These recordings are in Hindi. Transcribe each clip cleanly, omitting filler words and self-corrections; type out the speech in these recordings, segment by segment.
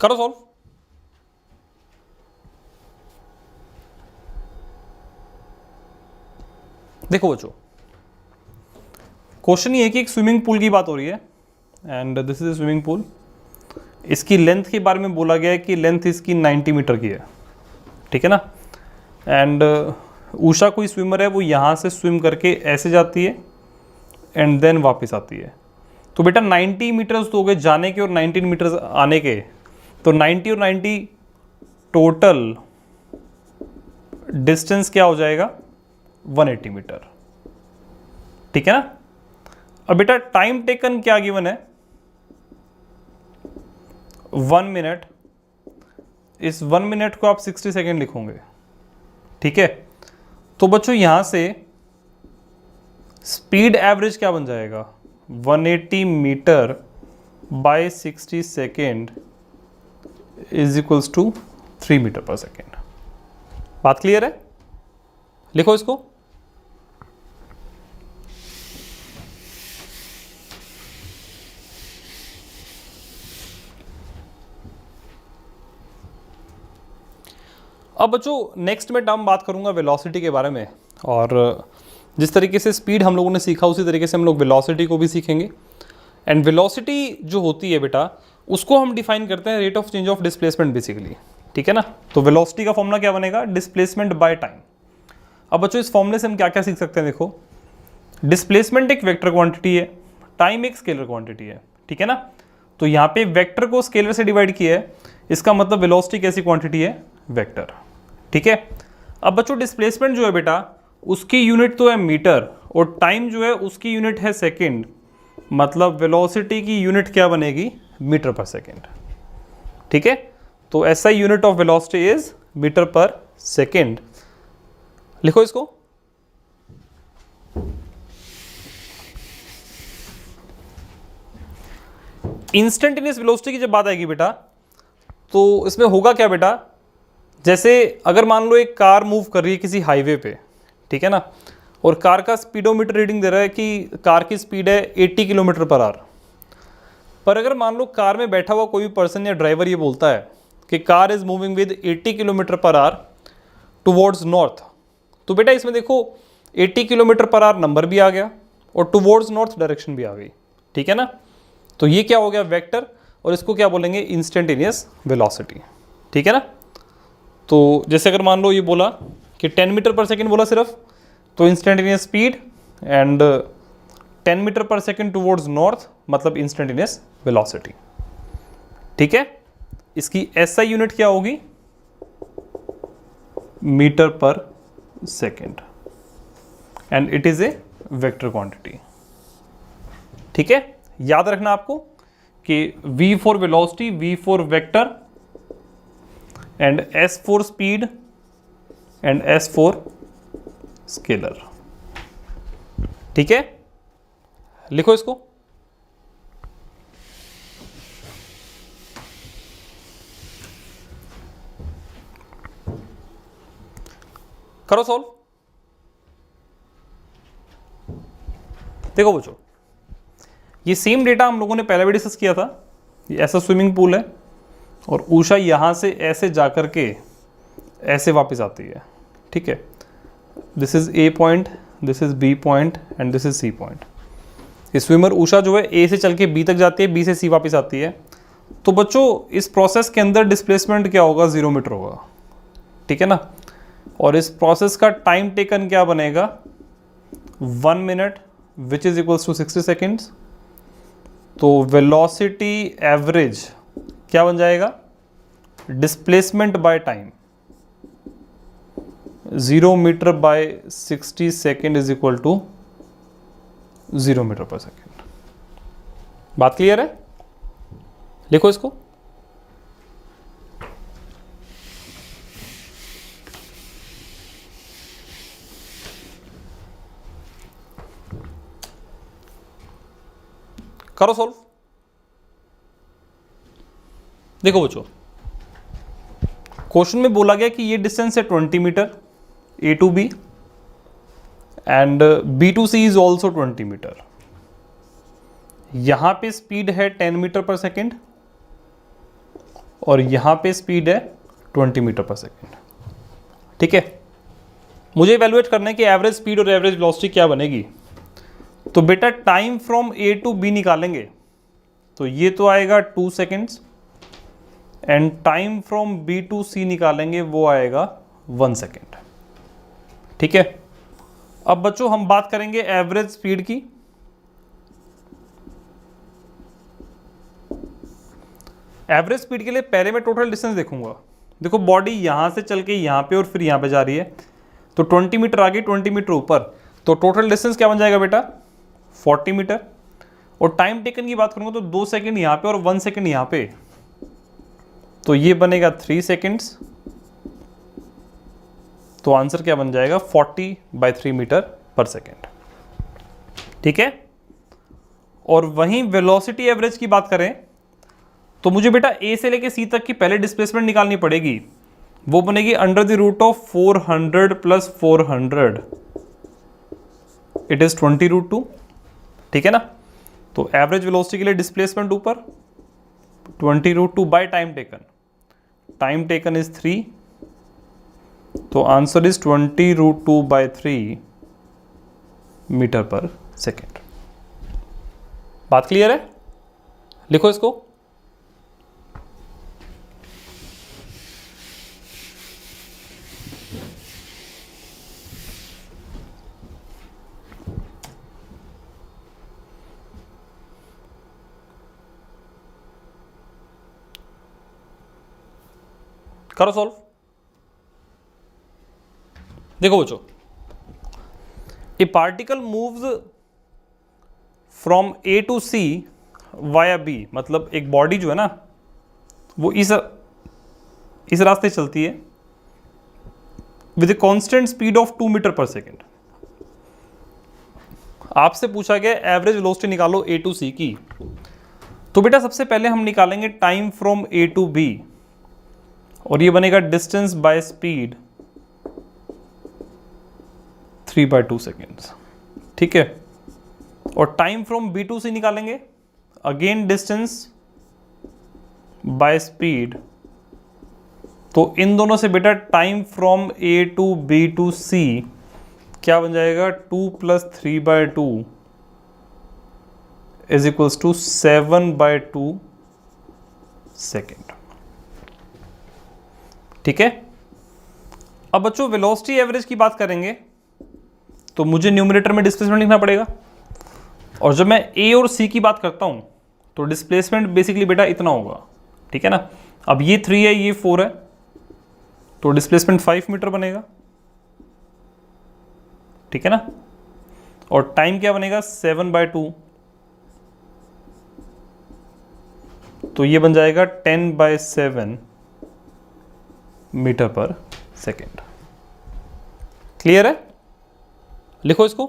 करो सॉल्व। देखो बच्चों, क्वेश्चन ये है कि एक स्विमिंग पूल की बात हो रही है and this is swimming pool. इसकी लेंथ के बारे में बोला गया है कि लेंथ इसकी 90 मीटर की है, ठीक है ना। एंड उषा कोई स्विमर है, वो यहाँ से स्विम करके ऐसे जाती है एंड देन वापस आती है। तो बेटा 90 मीटर्स तो हो गए जाने के और 19 मीटर्स आने के, तो 90 और 90 टोटल डिस्टेंस क्या हो जाएगा 180 मीटर, ठीक है ना। अब बेटा टाइम टेकन क्या गिवन है 1 मिनट। इस 1 मिनट को आप 60 सेकेंड लिखोगे, ठीक है। तो बच्चों यहां से स्पीड एवरेज क्या बन जाएगा 180 meter by 60 second is equals to 3 meter per second. बात क्लियर है? लिखो इसको। अब बच्चों नेक्स्ट में टर्म बात करूंगा वेलोसिटी के बारे में, और जिस तरीके से स्पीड हम लोगों ने सीखा उसी तरीके से हम लोग वेलोसिटी को भी सीखेंगे। एंड वेलोसिटी जो होती है बेटा, उसको हम डिफाइन करते हैं rate of change of displacement basically, ठीक है ना। तो वेलोसिटी का फॉर्मूला क्या बनेगा डिस्प्लेसमेंट बाय टाइम। अब बच्चों इस फॉर्मूले से हम क्या क्या सीख सकते हैं, देखो डिस्प्लेसमेंट एक वेक्टर क्वांटिटी है, टाइम एक स्केलर क्वांटिटी है, ठीक है ना। तो यहाँ पे वेक्टर को स्केलर से डिवाइड किया है, इसका मतलब वेलोसिटी कैसी क्वांटिटी है वेक्टर, ठीक है। अब बच्चों डिस्प्लेसमेंट जो है बेटा उसकी यूनिट तो है मीटर और टाइम जो है उसकी यूनिट है सेकेंड, मतलब वेलोसिटी की यूनिट क्या बनेगी मीटर पर सेकेंड, ठीक है। तो ऐसा unit of velocity is meter per second. लिखो इसको। इंस्टेंटेनियस वेलोसिटी की जब बात आएगी बेटा, तो इसमें होगा क्या बेटा, जैसे अगर मान लो एक कार मूव कर रही है किसी हाईवे पे, ठीक है ना, और कार का स्पीडोमीटर रीडिंग दे रहा है कि कार की स्पीड है 80 किलोमीटर पर आवर। पर अगर मान लो कार में बैठा हुआ कोई भी पर्सन या ड्राइवर ये बोलता है कि car is moving with 80 kilometre per hour towards north, तो बेटा इसमें देखो 80 किलोमीटर पर आवर नंबर भी आ गया और टुवर्ड्स नॉर्थ डायरेक्शन भी आ गई, ठीक है ना। तो ये क्या हो गया वेक्टर, और इसको क्या बोलेंगे इंस्टेंटेनियस वेलोसिटी, ठीक है ना। तो जैसे अगर मान लो ये बोला कि 10 मीटर पर सेकेंड बोला सिर्फ, तो instantaneous speed and 10 metre per second towards north मतलब इंस्टेंटेनियस वेलोसिटी, ठीक है। इसकी एसआई यूनिट क्या होगी metre per second and it is a vector quantity, ठीक है। याद रखना आपको कि V for velocity, V for vector and S for speed and S for scalar, ठीक है। लिखो इसको। करो सॉल्व। देखो बच्चों ये सेम डेटा हम लोगों ने पहले भी डिस्कस किया था। ये ऐसा स्विमिंग पूल है और उषा यहाँ से ऐसे जाकर के ऐसे वापस आती है, ठीक है। This is A point, this is B point and this is C point. ये स्विमर उषा जो है ए से चल के बी तक जाती है, बी से सी वापस आती है। तो बच्चों इस प्रोसेस के अंदर डिस्प्लेसमेंट क्या होगा 0 मीटर होगा, ठीक है ना। और इस प्रोसेस का टाइम टेकन क्या बनेगा 1 minute which is equals to 60 seconds. तो वेलोसिटी एवरेज क्या बन जाएगा displacement by time 0 meter by 60 second is equal to 0 meter per second. बात क्लियर है? लिखो इसको। करो सॉल्व। देखो बच्चों क्वेश्चन में बोला गया कि ये डिस्टेंस है 20 meter A to B and B to C is also 20 meter. यहां पे स्पीड है 10 मीटर पर सेकेंड और यहाँ पे स्पीड है 20 मीटर पर सेकेंड। ठीक है, मुझे इवैल्यूएट करना है कि एवरेज स्पीड और एवरेज वेलोसिटी क्या बनेगी। तो बेटा time from A to B निकालेंगे तो ये तो आएगा 2 seconds, and time from B to C निकालेंगे वो आएगा 1 सेकेंड। ठीक है, अब बच्चों हम बात करेंगे एवरेज स्पीड की। एवरेज स्पीड के लिए पहले मैं टोटल डिस्टेंस देखूंगा। देखो बॉडी यहां से चल के यहां पे और फिर यहां पे जा रही है, तो 20 मीटर आगे 20 मीटर ऊपर, तो टोटल डिस्टेंस क्या बन जाएगा बेटा 40 मीटर। और टाइम टेकन की बात करूंगा तो 2 सेकेंड यहां पे और 1 सेकेंड यहां पे, तो ये बनेगा 3 सेकेंड्स। तो आंसर क्या बन जाएगा 40/3 मीटर पर सेकेंड। ठीक है, और वहीं वेलोसिटी एवरेज की बात करें तो मुझे बेटा ए से लेके सी तक की पहले डिस्प्लेसमेंट निकालनी पड़ेगी। वो बनेगी under the root of 400 plus 400, it is 20√2। ठीक है ना, तो एवरेज वेलोसिटी के लिए डिस्प्लेसमेंट ऊपर 20√2 by time taken, time taken is 3, तो answer is 20√2/3 meter per second. बात क्लियर है? लिखो इसको। करो सॉल्व। देखो बच्चों, a particle moves from A to C via B, मतलब एक बॉडी जो है ना वो इस रास्ते चलती है with a constant speed of 2 metre per second. आपसे पूछा गया एवरेज वेलोसिटी निकालो ए टू सी की, तो बेटा सबसे पहले हम निकालेंगे time from A to B, और ये बनेगा डिस्टेंस बाय स्पीड 3/2 सेकेंड्स। ठीक है, और time from B to C निकालेंगे, अगेन डिस्टेंस बाय स्पीड, तो इन दोनों से बेटा time from A to B to C क्या बन जाएगा 2 + 3/2 इज इक्वल्स टू 7/2 सेकेंड। ठीक है, अब बच्चों वेलोसिटी एवरेज की बात करेंगे तो मुझे न्यूमरेटर में डिस्प्लेसमेंट लिखना पड़ेगा, और जब मैं ए और सी की बात करता हूं तो डिस्प्लेसमेंट बेसिकली बेटा इतना होगा। ठीक है ना, अब ये 3 है ये 4 है, तो डिस्प्लेसमेंट 5 मीटर बनेगा। ठीक है ना, और टाइम क्या बनेगा 7/2, तो ये बन जाएगा 10/7 मीटर पर सेकेंड। क्लियर है? लिखो इसको।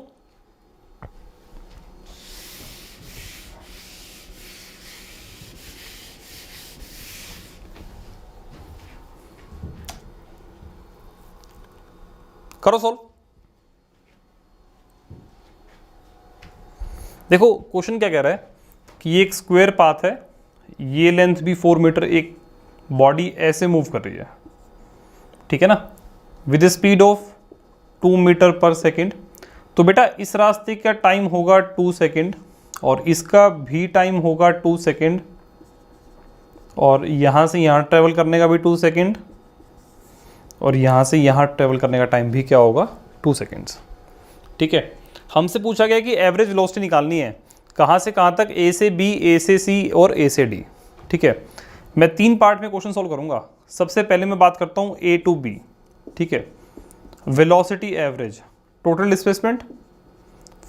करो सॉल्व। देखो क्वेश्चन क्या कह रहा है कि ये एक स्क्वायर पाथ है, ये लेंथ भी 4 मीटर, एक बॉडी ऐसे मूव कर रही है। ठीक है ना, with speed of 2 metre per second. तो बेटा इस रास्ते का टाइम होगा 2 सेकेंड, और इसका भी टाइम होगा 2 सेकेंड, और यहाँ से यहाँ ट्रेवल करने का भी 2 सेकेंड, और यहाँ से यहाँ ट्रेवल करने का टाइम भी क्या होगा 2 सेकेंड्स। ठीक है, हमसे पूछा गया कि एवरेज वेलोसिटी निकालनी है कहाँ से कहाँ तक, ए से बी, ए से सी और ए से डी। ठीक है, मैं 3 पार्ट में क्वेश्चन सॉल्व करूँगा। सबसे पहले मैं बात करता हूँ ए टू बी। ठीक है, velocity average, total displacement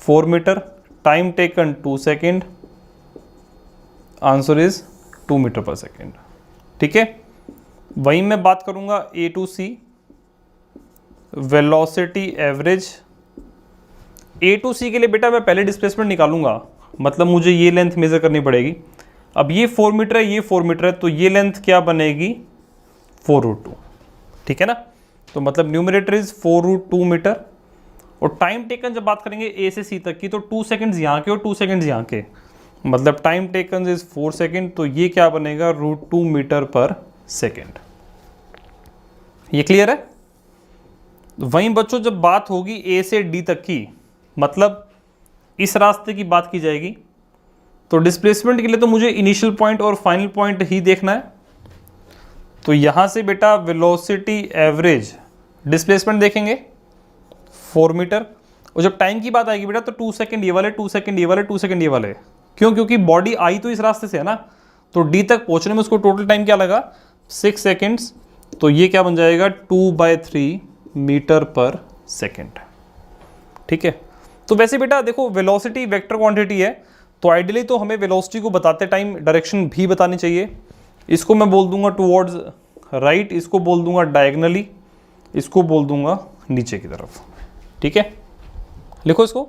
4 metre, time taken 2 second, answer is 2 metre per second. ठीक है, वहीं मैं बात करूंगा A to C, velocity average. A to C के लिए बेटा मैं पहले डिस्प्लेसमेंट निकालूंगा, मतलब मुझे ये लेंथ मेजर करनी पड़ेगी। अब ये 4 मीटर है, ये 4 मीटर है, तो ये लेंथ क्या बनेगी 4√2। ठीक है ना, तो मतलब न्यूमरेटर इज 4√2 मीटर। और टाइम टेकन जब बात करेंगे ए से सी तक की, तो 2 सेकेंड्स यहाँ के और 2 सेकेंड्स यहाँ के, मतलब टाइम टेकन इज 4 सेकेंड, तो ये क्या बनेगा √2 मीटर पर सेकेंड। ये क्लियर है? वहीं बच्चों जब बात होगी ए से डी तक की, मतलब इस रास्ते की बात की जाएगी, तो डिस्प्लेसमेंट के लिए तो मुझे इनिशियल पॉइंट और फाइनल पॉइंट ही देखना है। तो यहां से बेटा वेलोसिटी एवरेज डिस्प्लेसमेंट देखेंगे 4 मीटर, और जब टाइम की बात आएगी बेटा तो 2 सेकंड ये वाले, 2 सेकंड ये वाले, 2 सेकंड ये वाले। क्यों? क्योंकि बॉडी आई तो इस रास्ते से है ना, तो डी तक पहुंचने में उसको टोटल टाइम क्या लगा? 6 सेकेंड्स। तो ये क्या बन जाएगा? 2/3 मीटर पर सेकेंड। ठीक है। तो वैसे बेटा देखो वेलोसिटी वेक्टर क्वांटिटी है, तो आइडियली तो हमें वेलोसिटी को बताते टाइम डायरेक्शन भी बतानी चाहिए। इसको मैं बोल दूंगा टुवर्ड्स राइट, इसको बोल दूंगा डायगनली, इसको बोल दूंगा नीचे की तरफ। ठीक है, लिखो इसको।